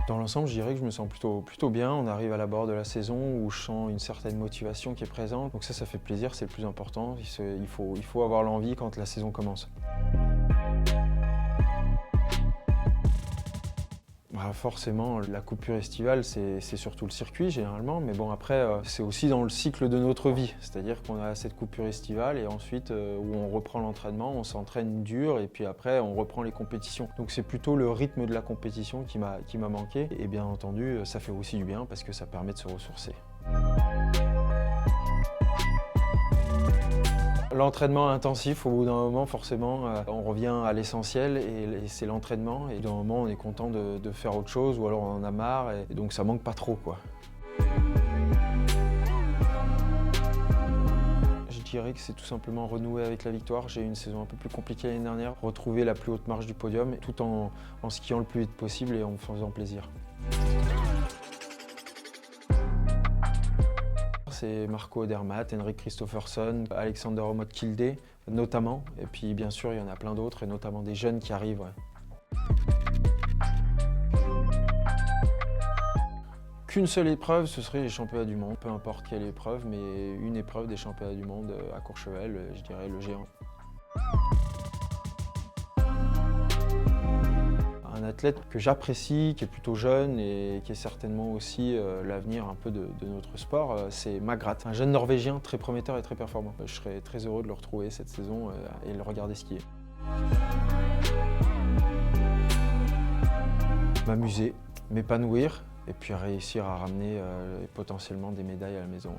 Dans l'ensemble, je dirais que je me sens plutôt bien. On arrive à la bord de la saison où je sens une certaine motivation qui est présente. Donc ça fait plaisir, c'est le plus important. Il faut avoir l'envie quand la saison commence. Bah forcément, la coupure estivale, c'est surtout le circuit généralement, mais bon après, c'est aussi dans le cycle de notre vie. C'est-à-dire qu'on a cette coupure estivale et ensuite où on reprend l'entraînement, on s'entraîne dur et puis après on reprend les compétitions. Donc c'est plutôt le rythme de la compétition qui m'a manqué et bien entendu, ça fait aussi du bien parce que ça permet de se ressourcer. L'entraînement intensif, au bout d'un moment, forcément, on revient à l'essentiel et c'est l'entraînement. Et d'un moment, on est content de faire autre chose ou alors on en a marre et donc ça manque pas trop, quoi. Je dirais que c'est tout simplement renouer avec la victoire. J'ai eu une saison un peu plus compliquée l'année dernière. Retrouver la plus haute marche du podium tout en skiant le plus vite possible et en me faisant plaisir. C'est Marco Odermatt, Henrik Kristoffersson, Alexander Omot-Kilde notamment. Et puis bien sûr, il y en a plein d'autres et notamment des jeunes qui arrivent. Ouais. Qu'une seule épreuve, ce serait les championnats du monde. Peu importe quelle épreuve, mais une épreuve des championnats du monde à Courchevel, je dirais le géant. Un athlète que j'apprécie, qui est plutôt jeune et qui est certainement aussi l'avenir un peu de notre sport, c'est Magrat, un jeune Norvégien très prometteur et très performant. Je serais très heureux de le retrouver cette saison et le regarder skier. M'amuser, m'épanouir et puis réussir à ramener potentiellement des médailles à la maison.